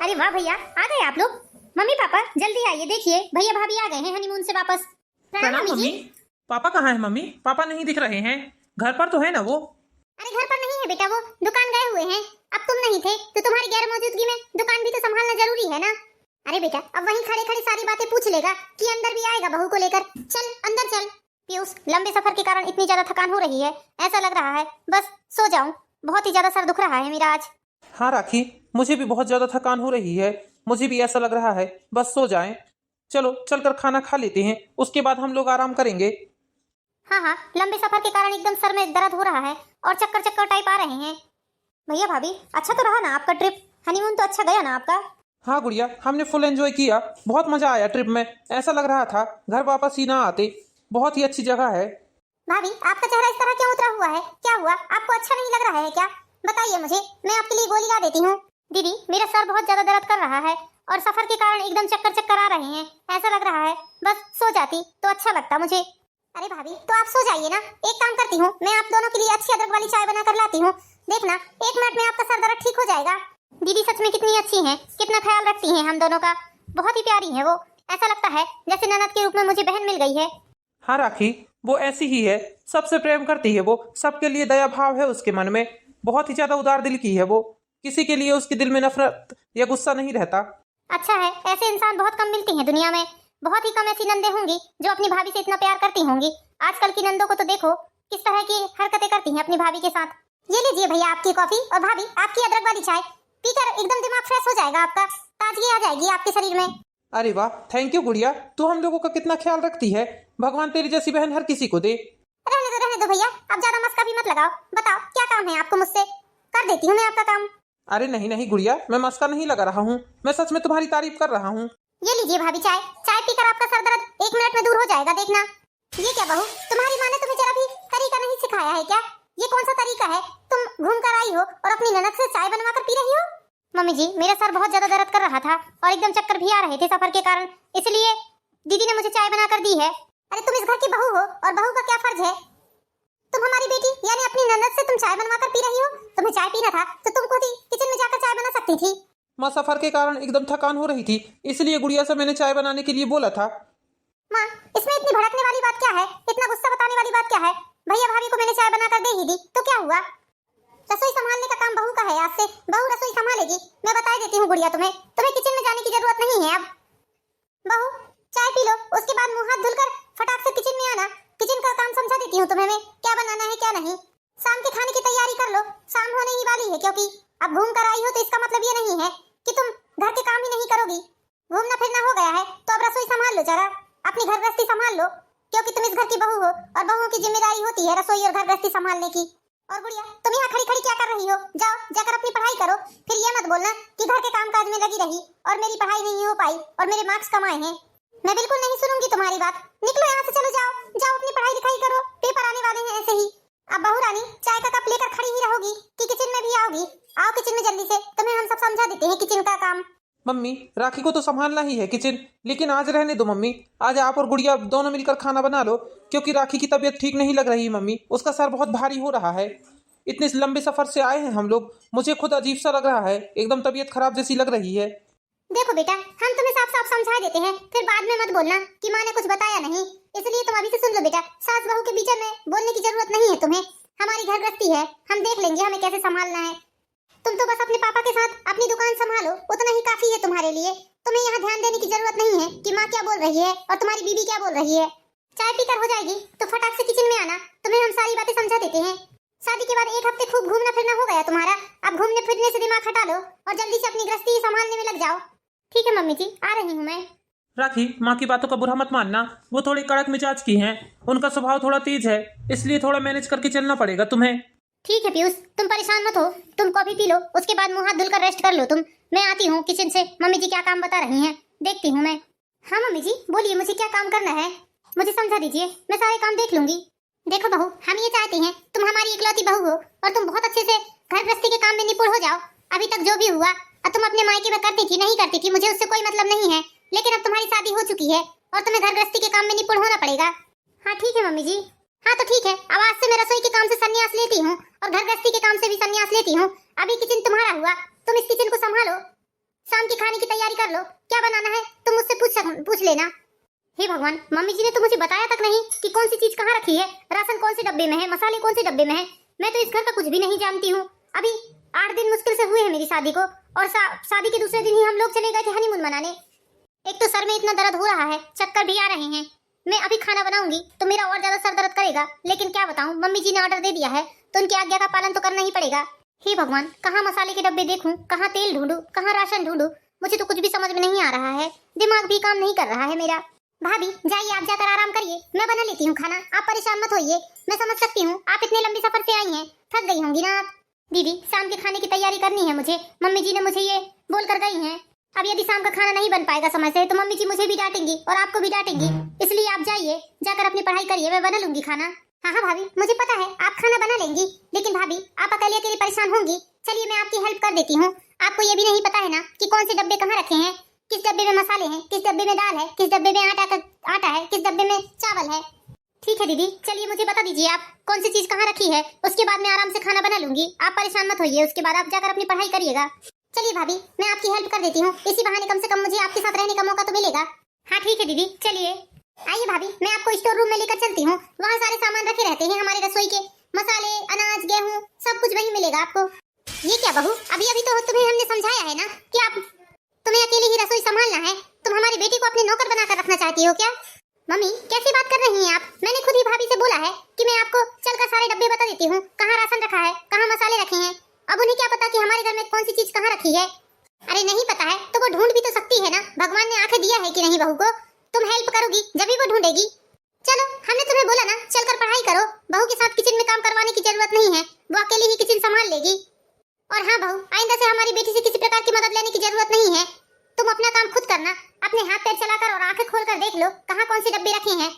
अरे वाह भैया, आ गए आप लोग। मम्मी पापा जल्दी आइए, देखिए भैया भाभी आ गए हैं हनीमून से वापस। प्रणाम मम्मी। पापा कहाँ है मम्मी? पापा नहीं दिख रहे हैं। घर पर तो है ना वो? अरे घर पर नहीं है बेटा, वो दुकान गए हुए हैं। अब तुम नहीं थे तो तुम्हारी गैर मौजूदगी में दुकान भी तो संभालना जरूरी है ना। अरे बेटा, अब वहीं खड़े खड़े सारी बातें पूछ लेगा कि अंदर भी आएगा बहू को लेकर। चल अंदर चल। पीयूष, लंबे सफर के कारण इतनी ज्यादा थकान हो रही है, ऐसा लग रहा है बस सो जाऊं। बहुत ही ज्यादा सर दुख रहा है मेरा आज। हाँ राखी, मुझे भी बहुत ज्यादा थकान हो रही है। मुझे भी ऐसा लग रहा है बस सो जाएं। चलो चलकर खाना खा लेते हैं, उसके बाद हम लोग आराम करेंगे। हाँ हाँ, लंबे सफर के कारण एकदम सर में दर्द हो रहा है और चक्कर चक्कर टाइप आ रहे हैं। भैया भाभी, अच्छा तो रहा ना आपका ट्रिप? हनीमून तो अच्छा गया ना आपका? हाँ गुड़िया, हमने फुल एंजॉय किया। बहुत मजा आया ट्रिप में। ऐसा लग रहा था घर वापस ही ना आते। बहुत ही अच्छी जगह है। भाभी, आपका चेहरा इस तरह क्यों उतरा हुआ है? क्या हुआ? आपको अच्छा नहीं लग रहा है क्या? बताइए मुझे, मैं आपके लिए गोली ला देती हूँ। दीदी, मेरा सर बहुत ज्यादा दर्द कर रहा है और सफर के कारण एकदम चक्कर चक्कर आ रहे हैं। ऐसा लग रहा है बस सो जाती तो अच्छा लगता मुझे। अरे भाभी, तो आप सो जाइए ना। एक काम करती हूँ, मैं आप दोनों के लिए अच्छी अदरक वाली चाय बना कर लाती हूँ। देखना 1 मिनट में आपका सर दर्द ठीक हो जाएगा। दीदी सच में कितनी अच्छी हैं, कितना ख्याल रखती हैं हम दोनों का। बहुत ही प्यारी है वो। ऐसा लगता है जैसे ननद के रूप में मुझे बहन मिल गई है। हाँ राखी, वो ऐसी ही है। सबसे प्रेम करती है वो। सबके लिए दया भाव है उसके मन में। बहुत ही ज्यादा उदार दिल की है वो। किसी के लिए उसके दिल में नफरत या गुस्सा नहीं रहता। अच्छा है, ऐसे इंसान बहुत कम मिलते हैं दुनिया में। बहुत ही कम ऐसी नंदे होंगी जो अपनी भाभी से इतना प्यार करती होंगी। आजकल की नंदों को तो देखो किस तरह की हरकतें करती हैं अपनी भाभी के साथ। ये लीजिए भैया आपकी कॉफी, और भाभी आपकी अदरक वाली चाय। पीकर एकदम दिमाग फ्रेश हो जाएगा आपका, ताजगी आ जाएगी आपके शरीर में। अरे वाह, थैंक यू गुड़िया। तू हम लोगों का कितना ख्याल रखती है। भगवान तेरी जैसी बहन हर किसी को दे। रहने दो भैया, अब ज्यादा मस्का भी मत लगाओ। बताओ क्या काम है आपको मुझसे? कर देती हूँ मैं आपका काम। अरे नहीं नहीं गुड़िया, मैं मस्का नहीं लगा रहा हूँ। मैं सच में तुम्हारी तारीफ कर रहा हूँ। ये लीजिए भाभी चाय। चाय पीकर आपका सर दर्द 1 मिनट में दूर हो जाएगा, देखना। ये क्या बहू, तुम्हारी माँ ने तुम्हें जरा भी तरीका नहीं सिखाया है क्या? ये कौन सा तरीका है? तुम घूम कर आई हो और अपनी ननद से चाय बनवा कर पी रही हो? मम्मी जी, मेरा सर बहुत ज्यादा दर्द कर रहा था और एकदम चक्कर भी आ रहे थे सफर के कारण, इसलिए दीदी ने मुझे चाय बना कर दी है। अरे तुम इस घर की बहू हो और बहू का क्या फर्ज है? तुम हमारी बेटी यानी अपनी ननद से तुम चाय बनवा कर पी रही हो। तुम्हें चाय पीना था तो तुम खुद ही किचन में जाकर चाय बना सकती थी। माँ, सफर के कारण एकदम थकान हो रही थी, इसलिए गुड़िया से मैंने चाय बनाने के लिए बोला था। माँ, इसमें इतनी भड़कने वाली बात क्या है? इतना गुस्सा बताने वाली बात क्या है? भैया भाभी को मैंने चाय बनाकर दे ही दी तो क्या हुआ? रसोई संभालने का काम बहू का है। आज से बहू रसोई संभालेगी। मैं बता देती हूँ गुड़िया, तुम्हें तुम्हें किचन में जाने की जरूरत नहीं है अब। बहू चाय पी लो, उसके बाद मुंह हाथ धुलकर फटाक से किचन में आना। किचन का काम समझा देती हूँ तुम्हें मैं, क्या बनाना है क्या नहीं। शाम के खाने की तैयारी कर लो, शाम होने ही वाली है। क्योंकि अब घूम कर आई हो तो इसका मतलब ये नहीं है कि तुम घर के काम ही नहीं करोगी। घूमना फिरना हो गया है तो अब रसोई संभाल लो, जरा अपनी घर गृहस्थी संभाल लो। क्योंकि तुम इस घर की बहू हो और बहुओं की जिम्मेदारी होती है रसोई और घर गृहस्थी संभालने की। और गुड़िया, तुम यहाँ खड़ी खड़ी क्या कर रही हो? जाओ जाकर अपनी पढ़ाई करो। फिर ये मत बोलना कि घर के कामकाज में लगी रही और मेरी पढ़ाई नहीं हो पाई और मेरे मार्क्स कम आए हैं। मैं बिल्कुल नहीं सुनूंगी तुम्हारी बात। निकलो यहाँ से, चलो जाओ जाओ अपनी पढ़ाई लिखाई करो। पेपर आने वाले हैं ऐसे ही। अब बहू रानी चाय का कप लेकर खड़ी ही रहोगी कि किचन में भी आओगी? आओ किचन में जल्दी से, तुम्हें हम सब समझा देते हैं किचन का काम। मम्मी, राखी को तो संभालना ही है किचन, लेकिन आज रहने दो मम्मी। आज आप और गुड़िया दोनों मिलकर खाना बना लो, क्योंकि राखी की तबीयत ठीक नहीं लग रही मम्मी। उसका सर बहुत भारी हो रहा है। इतने लंबे सफर से आए हैं हम लोग। मुझे खुद अजीब सा लग रहा है, एकदम तबीयत खराब जैसी लग रही है। देखो बेटा, हम तुम्हें साफ साफ समझा देते हैं, फिर बाद में मत बोलना कि माँ ने कुछ बताया नहीं। इसलिए तुम अभी से सुन लो बेटा, सास बहू के बीच में बोलने की जरूरत नहीं है तुम्हें। हमारी घर गृहस्थी है, हम देख लेंगे हमें कैसे संभालना है। तुम तो बस अपने पापा के साथ अपनी दुकान संभालो, उतना ही काफी है तुम्हारे लिए। तुम्हें यहाँ ध्यान देने की जरूरत नहीं है कि माँ क्या बोल रही है और तुम्हारी बीबी क्या बोल रही है। चाय पीकर हो जाएगी तो फटाक से किचन में आना, तुम्हें हम सारी बातें समझा देते हैं। शादी के बाद 1 हफ्ते खूब घूमना फिरना हो गया तुम्हारा। अब घूमने फिरने से दिमाग हटा लो और जल्दी से अपनी गृहस्थी संभालने में लग जाओ। ठीक है मम्मी जी, आ रही हूँ मैं। राखी, माँ की बातों का बुरा मत मानना। वो थोड़ी कड़क मिजाज की हैं। उनका स्वभाव थोड़ा तेज है, इसलिए थोड़ा मैनेज करके चलना पड़ेगा तुम्हें। ठीक है पीयूष, तुम परेशान मत हो। तुम कॉफी पी लो, उसके बाद मुंह हाथ धुलकर रेस्ट कर लो तुम। मैं आती हूँ किचन से, मम्मी जी क्या काम बता रही हैं देखती हूँ मैं। हाँ मम्मी जी बोलिए, मुझे क्या काम करना है? मुझे समझा दीजिए, मैं सारे काम देख लूंगी। देखो बहू, हम ये चाहते हैं तुम हमारी इकलौती बहू हो और तुम बहुत अच्छे से घर गृहस्थी के काम में निपुण हो जाओ। अभी तक जो भी हुआ, अब तुम अपने मायके में करती थी नहीं करती थी, मुझे उससे कोई मतलब नहीं है। लेकिन अब तुम्हारी शादी हो चुकी है और तुम्हें घर गृहस्थी के काम में निपुण होना पड़ेगा। हाँ ठीक है मम्मी जी। हाँ तो ठीक है, अब आज से मैं रसोई के काम से संन्यास लेती हूँ और घर गृहस्थी के काम से भी संन्यास लेती हूँ। अभी किचन तुम्हारा हुआ, तुम इस किचन को संभालो। शाम की खाने की तैयारी कर लो, क्या बनाना है तुम मुझसे पूछ लेना। हे भगवान, मम्मी जी ने तो मुझे बताया तक नहीं कि कौन सी चीज कहाँ रखी है, राशन कौन से डब्बे में है, मसाले कौन से डब्बे में है। मैं तो इस घर का कुछ भी नहीं जानती हूँ। अभी 8 दिन मुश्किल से हुए हैं मेरी शादी को, और शादी के दूसरे दिन ही हम लोग चले गए थे हनीमून मनाने। एक तो सर में इतना दर्द हो रहा है, चक्कर भी आ रहे हैं। मैं अभी खाना बनाऊंगी तो मेरा और ज्यादा सर दर्द करेगा, लेकिन क्या बताऊं, मम्मी जी ने ऑर्डर दे दिया है तो उनकी आज्ञा का पालन तो करना ही पड़ेगा। हे भगवान, कहाँ मसाले के डब्बे देखूं, कहाँ तेल ढूंढूं, कहाँ राशन ढूंढूं, मुझे तो कुछ भी समझ में नहीं आ रहा है। दिमाग भी काम नहीं कर रहा है मेरा। भाभी जाइए, आप जाकर आराम करिए, मैं बना लेती हूँ खाना, आप परेशान मत होइए। मैं समझ सकती हूँ आप इतने लंबे सफर से आई हैं, थक गई होंगी ना आप। दीदी, शाम के खाने की तैयारी करनी है मुझे, मम्मी जी ने मुझे ये बोल कर गई हैं। अब यदि शाम का खाना नहीं बन पाएगा समय से तो मम्मी जी मुझे भी डांटेंगी और आपको भी डांटेंगी, इसलिए आप जाइए, जाकर अपनी पढ़ाई करिए, मैं बना लूंगी खाना। हाँ हाँ भाभी, मुझे पता है आप खाना बना लेंगी, लेकिन भाभी आप अकेले अकेले परेशान होंगी। चलिए मैं आपकी हेल्प कर देती हूँ। आपको ये भी नहीं पता है ना कि कौन से डब्बे कहाँ रखे हैं, किस डब्बे में मसाले हैं, किस डब्बे में दाल है, किस डब्बे में आटा है, किस डब्बे में चावल है। ठीक है दीदी, चलिए मुझे बता दीजिए आप कौन सी चीज कहाँ रखी है, उसके बाद मैं आराम से खाना बना लूंगी, आप परेशान मत होइए। उसके बाद आप जाकर अपनी पढ़ाई करिएगा। चलिए भाभी, मैं आपकी हेल्प कर देती हूँ, इसी बहाने कम से कम मुझे आपके साथ रहने का मौका तो मिलेगा। हाँ ठीक है दीदी, चलिए। आइए भाभी, मैं आपको स्टोर रूम में लेकर चलती हूँ, वहाँ सारे सामान रखे रहते हैं हमारे रसोई के, मसाले, अनाज, गेहूँ, सब कुछ वहीं मिलेगा आपको। ये क्या बहू, अभी अभी तो तुम्हें हमने समझाया है ना कि आप तुम्हें अकेले ही रसोई संभालना है, तुम हमारी बेटी को अपने नौकर बनाकर रखना चाहती हो क्या? मम्मी कैसी बात कर रही हैं आप? मैंने खुद ही भाभी से बोला है कि मैं आपको चलकर सारे डब्बे बता देती हूँ, कहाँ राशन रखा है, कहाँ मसाले रखे हैं। अब उन्हें क्या पता कि हमारे घर में कौन सी चीज कहाँ रखी है? अरे नहीं पता है तो वो ढूंढ भी तो सकती है ना, भगवान ने आंखें दिया है कि नहीं बहू को, तुम हेल्प करोगी जब भी वो ढूंढेगी। चलो, हमने तुम्हें बोला ना चलकर पढ़ाई करो, बहू के साथ किचन में काम करवाने की जरूरत नहीं है, वो अकेली ही किचन संभाल लेगी। और हाँ बहू, आइंदा से हमारी बेटी से किसी प्रकार की मदद लेने की जरूरत नहीं है, तुम अपना काम खुद करना, अपने हाथ पैर चलाकर और आंखें खोलकर देख लो कहाँ कौन से डब्बे रखे हैं।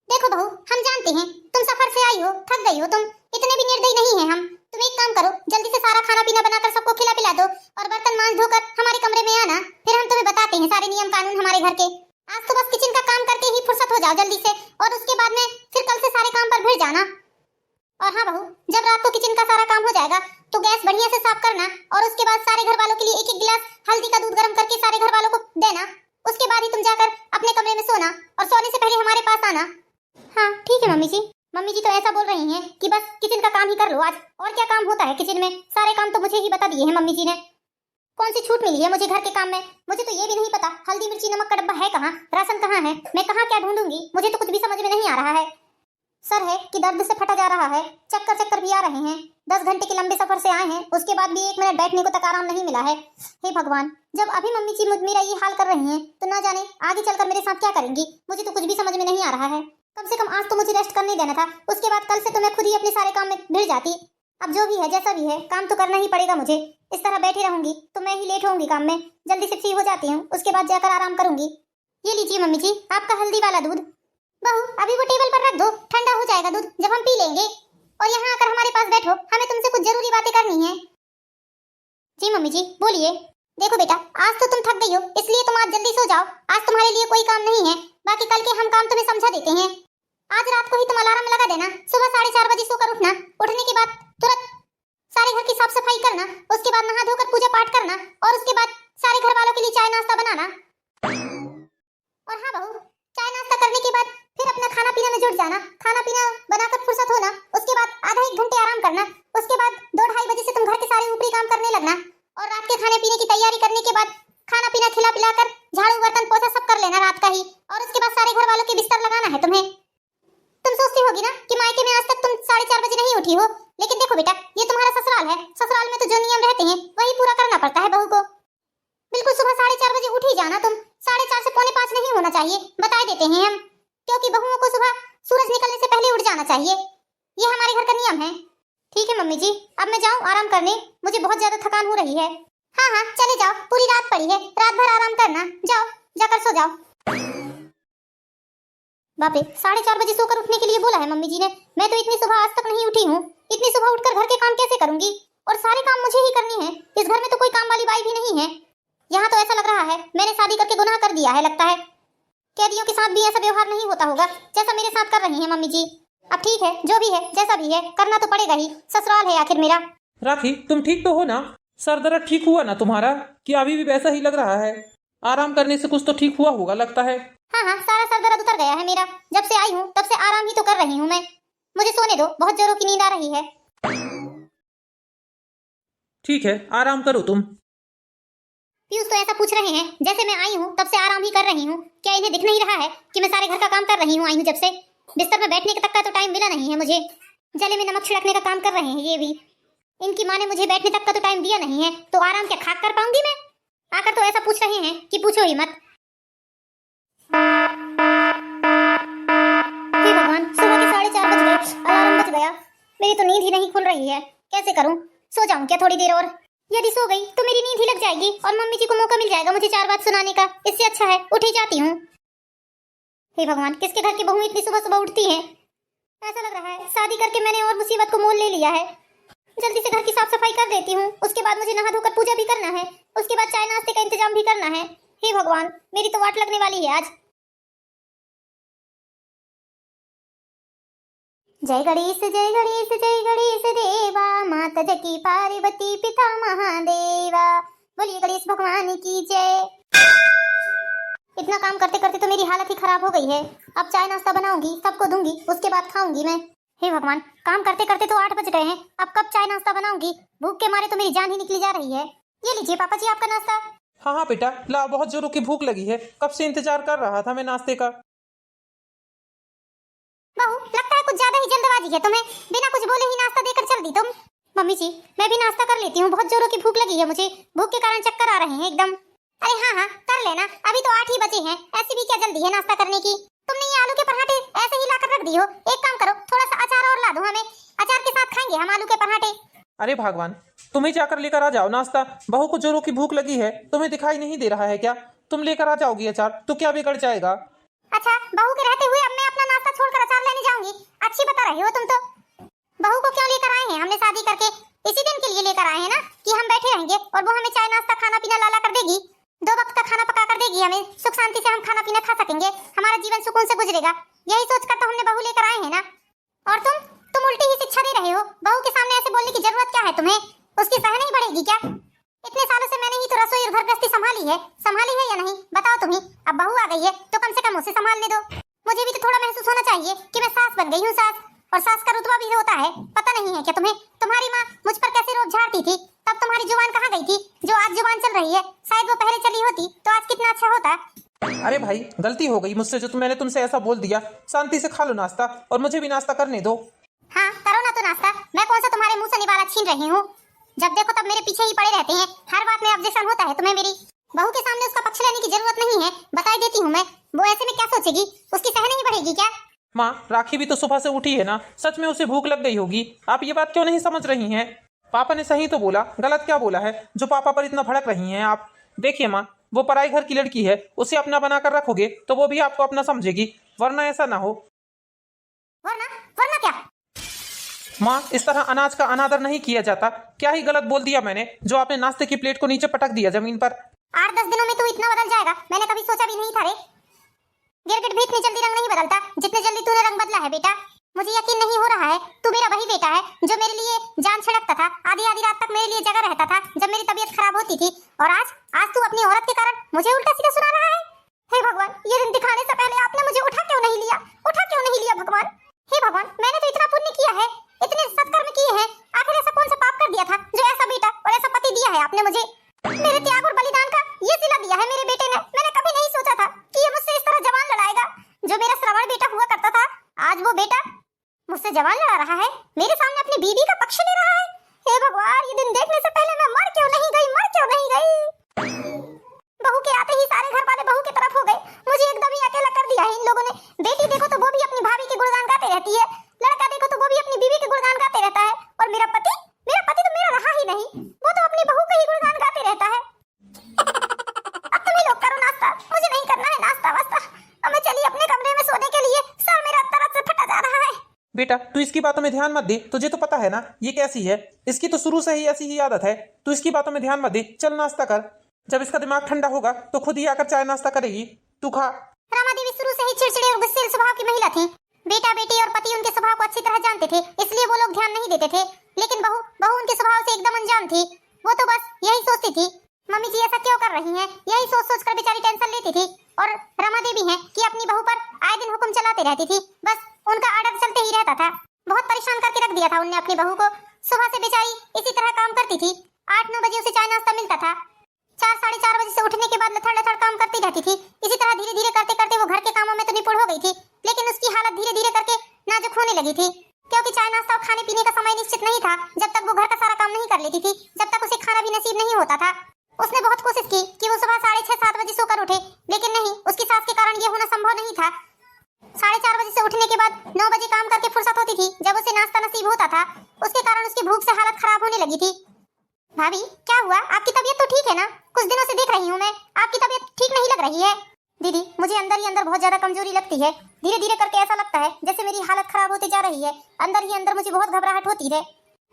देखो बहू, हम जानते हैं तुम सफर से आई हो, थक गई हो, तुम इतने भी निर्दयी नहीं है हम। तुम एक काम करो, जल्दी से सारा खाना पीना बनाकर सबको खिला पिला दो और बर्तन मांज धोकर हमारे कमरे में आना, फिर हम तुम्हें बताते हैं सारे नियम कानून हमारे घर के। आज तो बस किचन का काम करके ही फुर्सत हो जाओ जल्दी से, और उसके बाद में फिर कल से सारे काम पर भिड़ जाना। और हाँ बहू, जब रात को किचन का सारा काम हो जाएगा तो गैस बढ़िया से साफ करना, और उसके बाद सारे घर वालों के लिए एक एक गिलास हल्दी का दूध गर्म करके सारे घर वालों को देना। उसके बाद ही तुम जाकर अपने कमरे में सोना, और सोने से पहले हमारे पास आना। हाँ ठीक है मम्मी जी। मम्मी जी तो ऐसा बोल रही हैं कि बस किचन का काम ही कर लो आज, और क्या काम होता है किचन में, सारे काम तो मुझे ही बता दिए हैं मम्मी जी ने। कौन सी छूट मिली है मुझे घर के काम में? मुझे तो ये भी नहीं पता हल्दी मिर्ची नमक का डब्बा है कहाँ, राशन कहाँ है, मैं कहाँ क्या ढूंढूंगी, मुझे तो कुछ भी समझ में नहीं आ रहा है। सर है कि दर्द से फटा जा रहा है, चक्कर भी आ रहे हैं, 10 घंटे के लंबे सफर से आए हैं, उसके बाद भी 1 मिनट बैठने को तक आराम नहीं मिला है। हे भगवान, जब अभी मम्मी जी मेरा ये हाल कर रही हैं तो ना जाने आगे चलकर मेरे साथ क्या करेंगी, मुझे तो कुछ भी समझ में नहीं आ रहा है। कम से कम आज तो मुझे रेस्ट करने देना था, उसके बाद कल से तो मैं खुद ही अपने सारे काम में भिड़ जाती। अब जो भी है जैसा भी है, काम तो करना ही पड़ेगा मुझे। इस तरह बैठी रहूंगी तो मैं ही लेट होंगी काम में, जल्दी से फ्री हो जाती हूँ, उसके बाद जाकर आराम करूंगी। ये लीजिए मम्मी जी आपका हल्दी वाला दूध। बहू अभी वो टेबल पर रख दो, ठंडा हो जाएगा दूध जब हम पी लेंगे, और यहाँ आकर हमारे पास बैठो, हमें तुमसे कुछ जरूरी बातें करनी है। जी मम्मी जी बोलिए। देखो बेटा, आज तो तुम थक गई हो, इसलिए तुम आज जल्दी सो जाओ, आज तुम्हारे लिए कोई काम नहीं है, बाकी कल के हम काम तुम्हें समझा देते हैं। आज रात को ही तुम अलार्म लगा देना, सुबह 4:30 बजे सोकर उठना, उठने के बाद तुरंत सारे घर की साफ सफाई करना, उसके बाद नहा धोकर पूजा पाठ करना, और उसके बाद सारे घर वालों के लिए चाय नाश्ता बनाना। और हाँ बहू, चाय नाश्ता करने के बाद फिर अपना खाना पीना में जुट जाना, खाना पीना बनाकर फुर्सत होना, उसके बाद आधा 1 घंटे आराम करना, उसके बाद 2-2:30 बजे से तुम घर के सारे ऊपरी काम करने लगना, और रात के खाने पीने की तैयारी करने के बाद खाना पीना खिला पिलाकर झाड़ू बर्तन पोछा सब कर लेना रात का ही, और उसके बाद सारे घर वालों के बिस्तर लगाना है तुम्हें। तुम सोचती होगी ना कि मायके में आज तक तुम 4:30 बजे नहीं उठी हो, लेकिन देखो बेटा, ये तुम्हारा ससुराल है, ससुराल में तो जो नियम रहते हैं वही पूरा करना पड़ता है बहू को। बिल्कुल सुबह 4:30 बजे उठ ही जाना तुम, 4:30 से 4:45 नहीं होना चाहिए, बता देते हैं हम, क्योंकि बहुओं को सुबह सूरज निकलने से पहले उठ जाना चाहिए, ये हमारे घर का नियम है। ठीक है मम्मी जी, अब मैं जाऊँ आराम करने, मुझे बहुत ज्यादा थकान हो रही है। हाँ हाँ चले जाओ, पूरी रात पड़ी है, रात भर आराम करना, जाओ जाकर सो जाओ। बाप रे, 4:30 बजे सोकर उठने के लिए बोला है मम्मी जी ने, मैं तो इतनी सुबह आज तक नहीं उठी हूँ, इतनी सुबह उठकर घर के काम कैसे करूंगी, और सारे काम मुझे ही करनी है, इस घर में तो कोई काम वाली बाई भी नहीं है। यहाँ तो ऐसा लग रहा है मैंने शादी करके गुनाह कर दिया है, लगता है कैदियों के साथ भी ऐसा व्यवहार नहीं होता होगा जैसा मेरे साथ कर रही है मम्मी जी। अब ठीक है, जो भी है जैसा भी है करना तो पड़ेगा ही, ससुराल है आखिर मेरा। राखी तुम ठीक तो हो ना? सर दर्द ठीक हुआ ना तुम्हारा, कि अभी भी वैसा ही लग रहा है? आराम करने से कुछ तो ठीक हुआ होगा लगता है। हाँ हाँ, सारा सर दर्द उतर गया है मेरा। जब से आई हूँ तब से आराम ही तो कर रही हूँ मैं। मुझे सोने दो, बहुत जोरों की नींद आ रही है। ठीक है, आराम करो तुम। पीयूष तो ऐसा पूछ रहे हैं जैसे मैं आई हूँ तब से आराम ही कर रही हूँ। क्या इन्हें दिख नहीं रहा है कि मैं सारे घर का काम कर रही हूँ आई हूँ जब से? बिस्तर में बैठने तक का तो टाइम मिला नहीं है मुझे। जले में नमक छिड़कने का काम कर रहे हैं ये भी। इनकी माँ ने मुझे बैठने तक का तो टाइम दिया नहीं है, तो आराम क्या खाक कर पाऊंगी मैं? आकर तो ऐसा पूछ रहे हैं कि पूछो ही मत। हे भगवान, सुबह के 4:30 बज गए, अलार्म बज गया। मेरी तो नींद ही नहीं खुल रही है, कैसे करूं? सो जाऊं क्या थोड़ी देर और? यदि सो गई तो मेरी नींद ही लग जाएगी और मम्मी जी को मौका मिल जाएगा मुझे 4 बात सुनाने का। इससे अच्छा है उठ ही जाती हूँ। हे भगवान, किसके घर की बहू इतनी सुबह सुबह उठती है? ऐसा लग रहा है शादी करके मैंने और मुसीबत को मोल ले लिया है। जल्दी से घर की साफ सफाई कर देती हूँ, उसके बाद मुझे नहा धोकर पूजा भी करना है, उसके बाद चाय नाश्ते का इंतजाम भी करना है। हे भगवान, मेरी तो वाट लगने वाली है आज। जय गणेश जय गणेश जय गणेश देवा, माता जकी पार्वती पिता महादेवा, बोलिए गणेश भगवान की जय। इतना काम करते करते तो मेरी हालत ही खराब हो गई है। अब चाय नाश्ता बनाऊंगी, सबको दूंगी, उसके बाद खाऊंगी मैं। हे भगवान, काम करते करते तो 8 बज गए हैं, अब कब चाय नाश्ता बनाऊंगी? भूख के मारे तो मेरी जान ही निकली जा रही है। ये लीजिए पापा जी आपका नाश्ता। हाँ हाँ बेटा, ला, बहुत जोरों की भूख लगी है, कब से इंतजार कर रहा था मैं नाश्ते का। बहू, लगता है कुछ ज्यादा ही जल्दबाजी है तुम्हें, बिना कुछ बोले ही नाश्ता देकर चल दी तुम। मम्मी जी, मैं भी नाश्ता कर लेती हूँ, बहुत जोरों की भूख लगी है मुझे, भूख के कारण चक्कर आ रहे हैं एकदम। अरे हाँ हाँ कर लेना, अभी तो 8 ही बजे हैं, ऐसी भी क्या जल्दी है नाश्ता करने की? तुमने ये आलू के पराठे ऐसे ही लाकर रख दी हो, एक काम करो थोड़ा सा अचार और ला दो हमें, अचार के साथ खाएंगे हम आलू के पराठे। अरे भगवान, तुम ही जाकर लेकर आ जाओ नाश्ता। बहू को जोरों की भूख लगी है, तुम्हें दिखाई नहीं दे रहा है क्या? तुम लेकर आ जाओगी अचार तो क्या बिगड़ जाएगा? अच्छा, बहू के रहते हुए अब मैं अपना नाश्ता छोड़कर अचार लेने जाऊंगी? अच्छी बता रहे हो तुम तो। बहू को क्यों लेकर आए हैं हमने शादी करके? इसी दिन के लिए लेकर आए हैं ना कि हम बैठे रहेंगे और वो हमें चाय नाश्ता खाना पीना लाला कर देगी, 2 वक्त का खाना पका कर देगी हमें, सुख शांति से हम खाना पीना खा सकेंगे, हमारा जीवन सुकून से गुजरेगा। यही सोचकर तो हमने बहू लेकर आए हैं ना। और तुम उल्टी ही शिक्षा दे रहे हो। बहू के सामने ऐसे बोलने की जरूरत क्या है तुम्हें? उसकी सह नहीं बढ़ेगी क्या? इतने सालों से मैंने ही तो रसोई और घर गृहस्थी संभाली है या नहीं? बताओ तुम ही। अब बहू आ गई है तो कम से कम उसे संभालने दो। मुझे भी तो थोड़ा महसूस होना चाहिए कि मैं सास बन गई हूँ, सास। और सास का रुतबा भी होता है, पता नहीं है क्या तुम्हें? तुम्हारी माँ मुझ पर कैसे रोज झाड़ती थी, तब तुम्हारी जुबान कहाँ गई थी? जो आज जुबान चल रही है, शायद वो पहले चली होती तो आज कितना अच्छा होता। अरे भाई, गलती हो गई मुझसे जो मैंने तुमसे ऐसा बोल दिया। शांति से खा लो नाश्ता और मुझे भी नाश्ता करने दो। हाँ करो ना तो नाश्ता, मैं कौन सा तुम्हारे मुंह से निवाला छीन रही हूँ? जब देखो तब मेरे पीछे ही पड़े रहते हैं, हर बात में ऑब्जेक्शन होता है तुम्हें मेरी। बहू के सामने उसका पक्ष लेने की जरूरत नहीं है, बता देती हूँ मैं। वो ऐसे में क्या सोचेगी? उसकी सह नहीं बढ़ेगी क्या? माँ, राखी भी तो सुबह से उठी है ना, सच में उसे भूख लग गई होगी। आप ये बात क्यों नहीं समझ रही हैं? पापा ने सही तो बोला, गलत क्या बोला है जो पापा पर इतना भड़क रही हैं आप? देखिए माँ, वो पराई घर की लड़की है, उसे अपना बनाकर रखोगे तो वो भी आपको अपना समझेगी, वरना ऐसा ना हो। वरना वरना क्या? माँ, इस तरह अनाज का अनादर नहीं किया जाता। क्या ही गलत बोल दिया मैंने जो आपने नाश्ते की प्लेट को नीचे पटक दिया जमीन पर? 8-10 दिनों में तू इतना बदल जाएगा मैंने कभी सोचा भी नहीं था रे। गिरगिट भी इतनी जल्दी रंग नहीं बदलता जितने जल्दी तूने रंग बदला है बेटा। मुझे यकीन नहीं हो रहा है तू मेरा वही बेटा है जो मेरे लिए जान छिड़कता था, आधी आधी रात तक मेरे लिए जगा रहता था जब मेरी तबीयत खराब होती थी, और आज तू अपनी औरत के कारण मुझे उल्टा सीधा सुना रहा है। हे भगवान, ये दिन दिखाने से पहले आपने मुझे उठा क्यों नहीं लिया भगवान? हे भगवान, मैंने तो इतना पुण्य किया है, इतने सत्कर्म किए हैं, आखिर ऐसा कौन सा पाप कर दिया था जो ऐसा बेटा और ऐसा पति दिया है आपने मुझे? मेरे त्याग और बलिदान का ये सिला दिया है मेरे बेटे ने। मैंने कभी नहीं सोचा था कि ये मुझसे इस तरह जवान लड़ाएगा। जो मेरा श्रवण बेटा हुआ करता था, आज वो बेटा मुझसे जवान लड़ा रहा है, मेरे सामने अपनी बीवी का पक्ष ले रहा है। हे भगवान, ये दिन देखने से पहले मैं मर क्यों नहीं गई? बहू के आते ही सारे घर वाले बहू की तरफ हो गए, मुझे एकदम ही अकेला कर दिया है इन लोगों ने। बेटी देखो तो वो भी अपनी भाभी के गुणगान गाते रहती है, लड़का देखो तो वो भी अपनी बीवी के गुणगान गाते रहता है, और मेरा पति तो मेरा रहा ही नहीं, वो तो अपनी बहू के ही गुणगान गाते रहता है। अब तुम ही लोग करो नाश्ता, मुझे नहीं करना है नाश्ता वास्ता। अब मैं चली अपने कमरे में सोने के लिए, सर मेरा तरफ से फटा जा रहा है। बेटा, तू इसकी बातों में ध्यान मत दे, तुझे तो पता है ना ये कैसी है। इसकी तो शुरू से ही ऐसी ही आदत है, तू इसकी बातों में ध्यान मत दे, चल नाश्ता कर। जब इसका दिमाग ठंडा होगा तो खुद ही आकर चाय नाश्ता करेगी, तू खा। रमा देवी शुरू से ही चिड़चिड़े और गुस्सैल स्वभाव की महिला थी। बेटा बेटी और पति उनके स्वभाव को अच्छी तरह जानते थे, इसलिए वो लोग ध्यान नहीं देते थे। लेकिन बहू उनके स्वभाव से एकदम अनजान थी। वो तो बस यही सोचती थी मम्मी जी ऐसा क्यों कर रही हैं, यही सोच सोच कर बेचारी टेंशन लेती थी। और रमा देवी हैं कि अपनी बहू पर आए दिन हुक्म चलाती रहती थी, बस उनका आर्डर चलते ही रहता था। बहुत परेशान करके रख दिया था उनने अपनी बहू को। सुबह से बेचारी इसी तरह काम करती थी, 8-9 बजे उसे चाय नाश्ता मिलता था, 4-4:30 बजे से उठने के बाद लथड़ लथड़ काम करती रहती थी। इसी तरह धीरे धीरे करते करते वो घर के कामों में तो निपुण हो गई थी, लेकिन उसकी हालत धीरे धीरे करके नाजुक होने लगी थी, क्योंकि चाय नाश्ता और खाने पीने का समय निश्चित नहीं था। जब तक वो घर का सारा काम नहीं कर लेती थी, जब तक उसे खाना भी नसीब नहीं होता था। उसने बहुत कोशिश की कि वो सुबह 6:30-7 बजे सोकर उठे, लेकिन नहीं, उसकी सास के कारण ये होना संभव नहीं था। 4:30 बजे से उठने के बाद 9 बजे काम करके फुर्सत होती थी, जब उसे नाश्ता नसीब होता था। उसके कारण उसकी भूख से हालत खराब होने लगी थी। भाभी क्या हुआ, आपकी तबीयत तो ठीक है ना? कुछ दिनों से देख रही हूँ मैं, आपकी तबीयत ठीक नहीं लग रही है। दीदी मुझे अंदर ही अंदर बहुत ज्यादा कमजोरी लगती है, धीरे धीरे करके ऐसा लगता है जैसे मेरी हालत खराब होती जा रही है। अंदर ही अंदर मुझे बहुत घबराहट होती है।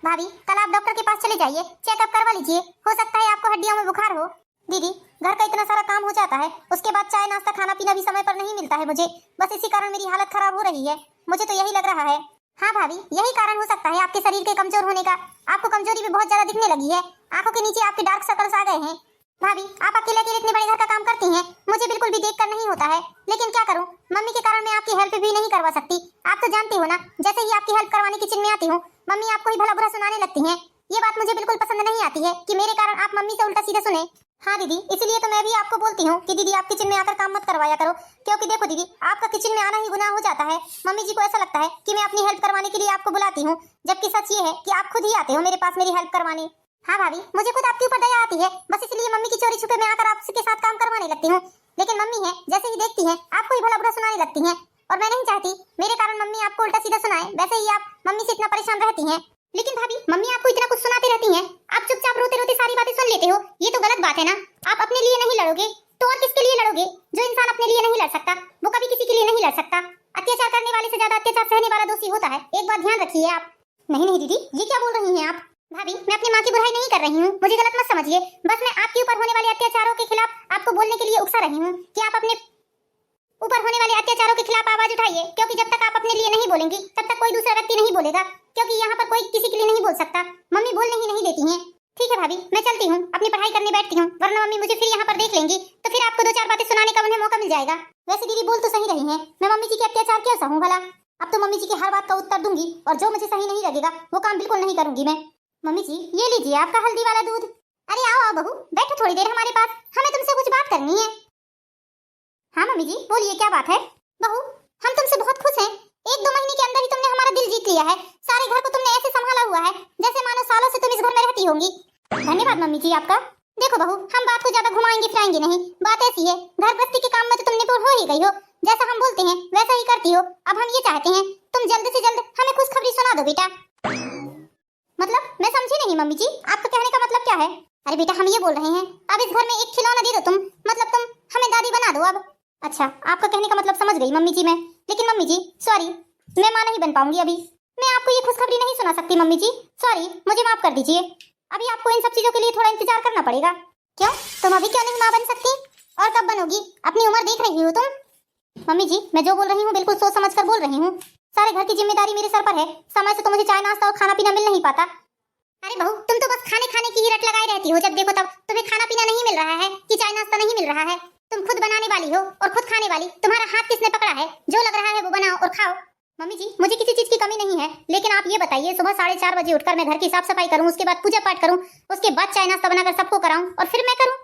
भाभी कल आप डॉक्टर के पास चले जाइए, चेकअप करवा लीजिए, हो सकता है आपको हड्डियों में बुखार हो। दीदी घर का इतना सारा काम हो जाता है, उसके बाद चाय नाश्ता खाना पीना भी समय पर नहीं मिलता है मुझे, बस इसी कारण मेरी हालत खराब हो रही है, मुझे तो यही लग रहा है। हाँ भाभी यही कारण हो सकता है आपके शरीर के कमजोर होने का, आपको कमजोरी भी बहुत ज्यादा दिखने लगी है, आंखों के नीचे आपके डार्क सर्कल्स आ गए हैं। भाभी आप अकेले अकेले इतने बड़े घर का काम करती हैं, मुझे बिल्कुल भी देखकर नहीं होता है, लेकिन क्या करूं, मम्मी के कारण मैं आपकी हेल्प भी नहीं करवा सकती। आप तो जानती हो ना, जैसे ही आपकी हेल्प करवाने किचन में आती हूँ, मम्मी आपको ही भला बुरा सुनाने लगती हैं। ये बात मुझे बिल्कुल पसंद नहीं आती है कि मेरे कारण आप मम्मी से उल्टा सीधा सुने। हाँ दीदी इसलिए तो मैं भी आपको बोलती हूँ कि दीदी आप किचन में आकर काम मत करवाया करो, क्योंकि देखो दीदी आपका किचन में आना ही गुनाह हो जाता है। मम्मी जी को ऐसा लगता है कि मैं अपनी हेल्प करवाने के लिए आपको बुलाती हूँ, जबकि सच ये है कि आप खुद ही आते हो मेरे पास मेरी हेल्प करवाने। हाँ भाभी मुझे खुद आपके ऊपर दया आती है, बस इसलिए मम्मी की चोरी छुपे में आकर आपके साथ काम करवाने लगती हूँ। लेकिन मम्मी है जैसे ही देखती हैं आपको ही भला बुरा सुनाने लगती हैं, और मैं नहीं चाहती मेरे कारण मम्मी आपको उल्टा सीधा सुनाए। वैसे ही आप मम्मी से इतना परेशान रहती हैं, लेकिन भाभी मम्मी आपको इतना कुछ सुनाती रहती हैं, आप चुपचाप रोते रोते सारी बातें सुन लेते हो, ये तो गलत बात है ना। आप अपने लिए नहीं लड़ोगे तो और किसके लिए लड़ोगे? जो इंसान अपने लिए नहीं लड़ सकता वो कभी किसी के लिए नहीं लड़ सकता। अत्याचार करने वाले से ज्यादा अत्याचार सहने वाला दोषी होता है, एक बात ध्यान रखिए आप। नहीं नहीं दीदी ये क्या बोल रही हैं आप? भाभी मैं अपनी माँ की बुराई नहीं कर रही हूँ, मुझे गलत मत समझिए, बस मैं आपके ऊपर होने वाले अत्याचारों के खिलाफ आपको बोलने के लिए उकसा रही हूँ कि आप अपने ऊपर होने वाले अत्याचारों के खिलाफ आवाज उठाइए, क्योंकि जब तक आप अपने लिए नहीं बोलेंगी तब तक कोई दूसरा व्यक्ति नहीं बोलेगा, क्योंकि यहाँ पर कोई किसी के लिए नहीं बोल सकता। मम्मी बोलने ही नहीं देती हैं। ठीक है भाभी मैं चलती हूँ, अपनी पढ़ाई करने बैठती हूँ, वरना मम्मी मुझे फिर यहाँ पर देख लेंगी तो फिर आपको 2-4 बातें सुनाने का उन्हें मौका मिल जाएगा। वैसे दीदी बोल तो सही रही हैं, मैं मम्मी जी के अत्याचार क्यों सहूं भला? अब तो मम्मी जी की हर बात का उत्तर दूंगी, और जो मुझे सही नहीं लगेगा वो काम बिल्कुल नहीं करूंगी मैं। मम्मी जी ये लीजिए आपका हल्दी वाला दूध। अरे आओ आओ बहू बैठो थोड़ी देर हमारे पास, हमें तुमसे कुछ बात करनी है। हाँ मम्मी जी बोलिए क्या बात है? बहू हम तुमसे बहुत खुश हैं, 1-2 महीने के अंदर ही तुमने हमारा दिल जीत लिया है, सारे घर को तुमने ऐसे संभाला हुआ है जैसे मानो सालों से तुम इस घर में रहती होंगी। धन्यवाद मम्मी जी आपका। देखो बहू हम बात को ज्यादा घुमाएंगे फिराएंगे नहीं, बात ऐसी है घर गृहस्थी के काम में तो तुम निपुण हो ही गई हो, जैसा हम बोलते हैं वैसा ही करती हो। अब हम ये चाहते हैं तुम जल्द से जल्द हमें खुशखबरी सुना दो बेटा। मतलब मैं समझी नहीं मम्मी जी, आपका कहने का मतलब क्या है? अरे बेटा हम ये बोल रहे हैं अब इस घर में एक खिलौना दे दो तुम, मतलब तुम हमें दादी बना दो अब। अच्छा आपका कहने का मतलब समझ गई मम्मी जी मैं, लेकिन मम्मी जी सॉरी मैं माँ नहीं बन पाऊंगी अभी, मैं आपको ये खुशखबरी नहीं सुना सकती मम्मी जी, सॉरी मुझे माफ कर दीजिए। अभी आपको इन सब चीजों के लिए थोड़ा इंतजार करना पड़ेगा। क्यों तुम अभी क्यों नहीं माँ बन सकती? और कब बनोगी? अपनी उम्र देख रही हो तुम? मम्मी जी मैं जो बोल रही हूँ बिल्कुल सोच समझ कर बोल रही हूँ, सारे घर की जिम्मेदारी मेरे सर पर है, समय से तो मुझे चाय नाश्ता और खाना पीना मिल नहीं पाता। अरे बहू तुम तो बस खाने खाने की ही रट लगाए रहती हो, जब देखो तब तुम्हें खाना पीना नहीं मिल रहा है कि चाय नाश्ता नहीं मिल रहा है। तुम खुद बनाने वाली हो और खुद खाने वाली, तुम्हारा हाथ किसने पकड़ा है? जो लग रहा है वो बनाओ और खाओ। मम्मी जी मुझे किसी चीज की कमी नहीं है, लेकिन आप ये बताइए सुबह 4:30 बजे उठकर मैं घर की साफ सफाई करूं, उसके बाद पूजा पाठ करूं, उसके बाद चाय नाश्ता बनाकर सबको कराऊं और फिर मैं करूं?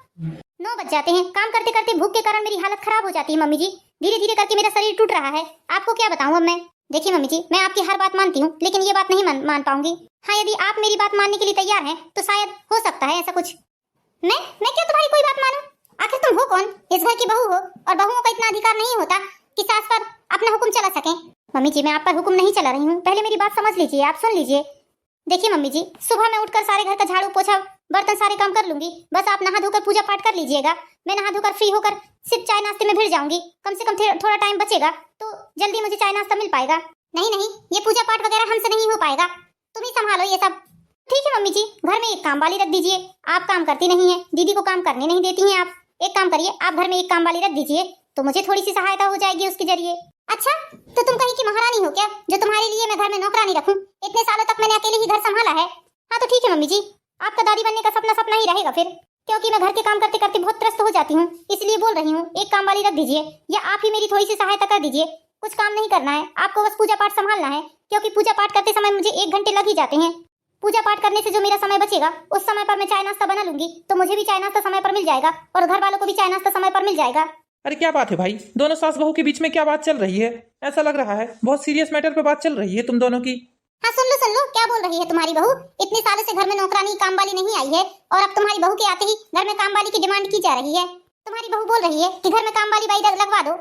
9 बज जाते हैं, काम करते करते भूख के कारण मेरी हालत खराब हो जाती है मम्मी जी, धीरे धीरे करके मेरा शरीर टूट रहा है, आपको क्या बताऊं अब मैं। देखिए मम्मी जी मैं आपकी हर बात मानती हूँ, लेकिन ये बात नहीं मान पाऊंगी। हाँ यदि आप मेरी बात मानने के लिए तैयार हैं तो शायद हो सकता है ऐसा कुछ। मैं क्यों तुम्हारी कोई बात मानूं? आखिर तुम हो कौन? इस घर की बहू हो, और बहुओं का इतना अधिकार नहीं होता कि सास पर अपना हुक्म चला सके। मम्मी जी मैं आप पर हुक्म नहीं चला रही हूँ, पहले मेरी बात समझ लीजिए, आप सुन लीजिए। देखिए मम्मी जी सुबह मैं उठकर सारे घर का झाड़ू पोछा बर्तन सारे काम कर लूंगी, बस आप नहा धोकर पूजा पाठ कर लीजिएगा। मैं नहा धोकर फ्री होकर सिर्फ चाय नाश्ते में भिड़ जाऊंगी, कम से कम थोड़ा टाइम बचेगा तो जल्दी मुझे चाय नाश्ता मिल पाएगा। नहीं ये पूजा पाठ वगैरह हमसे नहीं हो पाएगा, तुम ही संभालो ये सब। ठीक है मम्मी जी घर में एक काम वाली रख दीजिए, आप काम करती नहीं है, दीदी को काम करने नहीं देती हैं आप, एक काम करिए आप घर में एक काम वाली रख दीजिए तो मुझे थोड़ी सी सहायता हो जाएगी उसके जरिए। अच्छा तो तुम कहीं की महारानी हो क्या जो तुम्हारे लिए मैं घर में नौकरानी रखूं? इतने सालों तक मैंने अकेले ही घर संभाला है। हाँ तो ठीक है मम्मी जी आपका दादी बनने का सपना सपना ही रहेगा फिर, क्योंकि मैं घर के काम करते करते बहुत त्रस्त हो जाती हूँ, इसलिए बोल रही हूँ एक काम वाली रख दीजिए, या आप ही मेरी थोड़ी सी सहायता कर दीजिए। कुछ काम नहीं करना है आपको, बस पूजा पाठ संभालना है, क्योंकि पूजा पाठ करते समय मुझे 1 घंटे लग ही जाते हैं। पूजा पाठ करने से जो मेरा समय बचेगा उस समय पर मैं चाय नाश्ता बना लूंगी, तो मुझे भी चाय नाश्ता समय पर मिल जाएगा और घर वालों को भी चाय नाश्ता समय पर मिल जाएगा। अरे क्या बात है भाई, दोनों सास बहू के बीच में क्या बात चल रही है? ऐसा लग रहा है बहुत सीरियस मैटर पे बात चल रही है तुम दोनों की। हाँ सुन लो क्या बोल रही है तुम्हारी बहू। इतने सालों से घर में नौकरानी काम वाली नहीं आई है और अब तुम्हारी बहू के आते ही घर में काम वाली की डिमांड की जा रही है। तुम्हारी बहू बोल रही है कि घर में काम वाली बाई लगवा दो।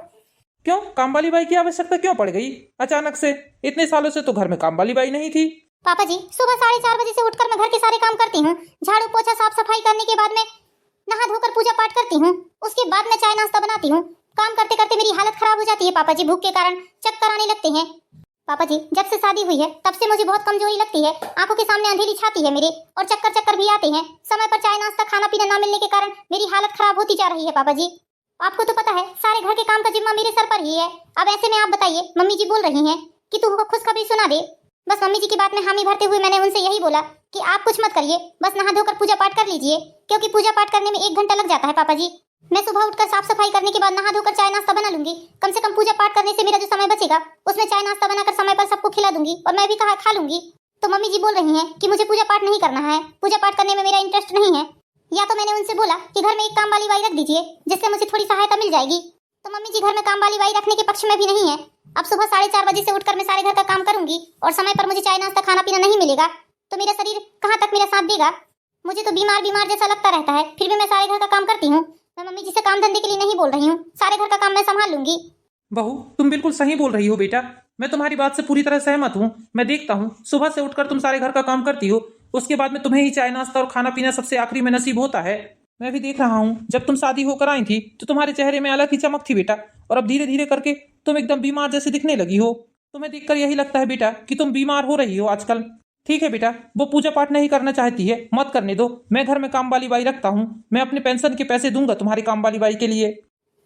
क्यों, काम वाली बाई की आवश्यकता क्यों पड़ गई अचानक से? इतने सालों से तो घर में काम वाली बाई नहीं थी। पापा जी, सुबह 4:30 बजे से उठकर मैं घर के सारे काम करती हूँ। झाड़ू पोछा साफ सफाई करने के बाद में नहा धोकर पूजा पाठ करती हूँ, उसके बाद मैं चाय नाश्ता बनाती हूँ। काम करते करते मेरी हालत खराब हो जाती है पापा जी, भूख के कारण चक्कर आने लगते हैं। पापा जी, जब से शादी हुई है तब से मुझे बहुत कमजोरी लगती है, आंखों के सामने अंधेरी छाती है मेरे, और चक्कर चक्कर भी आते हैं। समय पर चाय नाश्ता खाना पीना ना मिलने के कारण मेरी हालत खराब होती जा रही है पापा जी। आपको तो पता है सारे घर के काम का जिम्मा मेरे सर पर ही है। अब ऐसे में आप बताइए, मम्मी जी बोल रही हैं कि तू खुशखबरी सुना दे। बस मम्मी जी की बात में हामी भरते हुए मैंने उनसे यही बोला कि आप कुछ मत करिए, बस नहा धोकर पूजा पाठ कर लीजिए, क्योंकि पूजा पाठ करने में 1 घंटा लग जाता है पापा जी। मैं सुबह उठकर साफ सफाई करने के बाद नहा धोकर चाय नाश्ता बना लूंगी। कम से कम पूजा पाठ करने से मेरा जो समय बचेगा उसमें चाय नाश्ता बनाकर समय पर सबको खिला दूंगी और मैं भी खा लूंगी। तो मम्मी जी बोल रही हैं कि मुझे पूजा पाठ नहीं करना है, पूजा पाठ करने में मेरा इंटरेस्ट नहीं है। या तो मैंने उनसे बोला कि घर में एक काम वाली बाई रख दीजिए जिससे मुझे थोड़ी सहायता मिल जाएगी, तो मम्मी जी घर में काम वाली बाई रखने के पक्ष में भी नहीं है। अब सुबह 4:30 बजे से उठकर मैं सारे घर का काम करूंगी और समय पर मुझे चाय नाश्ता खाना पीना नहीं मिलेगा तो मेरा शरीर कहाँ तक मेरा साथ देगा? मुझे तो बीमार जैसा लगता रहता है, फिर भी मैं सारे घर का काम करती हूँ। मैं मम्मी जी से काम धंधे के लिए नहीं बोल रही हूँ, सारे घर का काम मैं संभाल लूंगी। बहू, तुम बिल्कुल सही बोल रही हो बेटा, मैं तुम्हारी बात से पूरी तरह सहमत हूँ। मैं देखता हूँ सुबह से उठकर तुम सारे घर का काम करती हो, उसके बाद में तुम्हें ही चाय नाश्ता और खाना पीना सबसे आखिरी में नसीब होता है। मैं भी देख रहा हूँ, जब तुम शादी होकर आई थी तो तुम्हारे चेहरे में अलग ही चमक थी बेटा, और अब धीरे धीरे करके तुम एकदम बीमार जैसे दिखने लगी हो। तुम्हें देखकर यही लगता है बेटा कि तुम बीमार हो रही हो आजकल। ठीक है बेटा, वो पूजा पाठ नहीं करना चाहती है, मत करने दो। मैं घर में काम वाली बाई रखता हूँ, मैं अपने पेंशन के पैसे दूंगा तुम्हारी काम वाली बाई के लिए।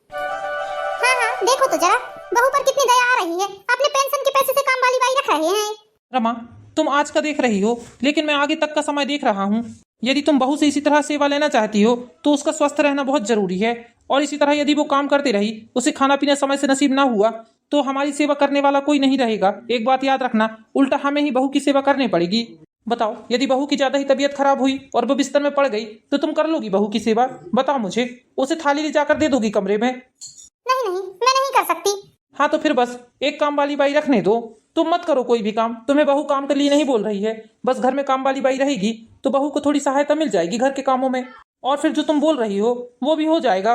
हाँ, देखो तो जरा बहू पर कितनी दया आ रही है, अपने पेंशन के पैसे से काम वाली बाई रख रहे हैं। रमा, तुम आज का देख रही हो, लेकिन मैं आगे तक का समय देख रहा हूँ। यदि तुम बहू से इसी तरह सेवा लेना चाहती हो तो उसका स्वस्थ रहना बहुत जरूरी है, और इसी तरह यदि वो काम करती रही, उसे खाना पीना समय से नसीब ना हुआ तो हमारी सेवा करने वाला कोई नहीं रहेगा। एक बात याद रखना, उल्टा हमें ही बहू की सेवा करनी पड़ेगी। बताओ, यदि बहू की ज्यादा ही तबीयत खराब हुई और वो बिस्तर में पड़ गई तो तुम कर लोगी बहू की सेवा? बताओ मुझे, उसे थाली ले जाकर दे दोगी कमरे में? नहीं, मैं नहीं कर सकती। हाँ तो फिर बस एक काम वाली बाई रखने दो, तुम मत करो कोई भी काम। तुम्हें बहू काम के लिए नहीं बोल रही है, बस घर में काम वाली बाई रहेगी तो बहू को थोड़ी सहायता मिल जाएगी घर के कामों में, और फिर जो तुम बोल रही हो वो भी हो जाएगा।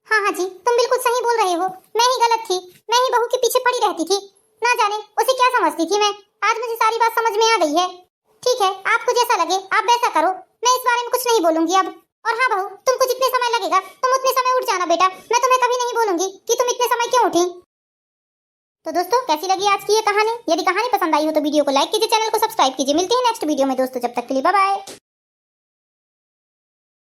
हाँ जी, तुम बिल्कुल सही बोल रहे हो, मैं ही गलत थी, मैं ही बहू के पीछे पड़ी रहती थी। ना जाने उसे क्या समझती थी मैं, आज मुझे सारी बात समझ में आ गई है। ठीक है, आपको जैसा लगे आप वैसा करो, मैं इस बारे में कुछ नहीं बोलूंगी अब। और हाँ बहू, तुमको जितने समय लगेगा तुम उतने समय उठ जाना बेटा, मैं तुम्हें कभी नहीं बोलूंगी कि तुम इतने समय क्यों उठी। तो दोस्तों, कैसी लगी आज की ये कहानी? यदि कहानी पसंद आई हो तो वीडियो को लाइक कीजिए, चैनल को सब्सक्राइब कीजिए। मिलते हैं नेक्स्ट वीडियो में दोस्तों, जब तक के लिए बाय बाय।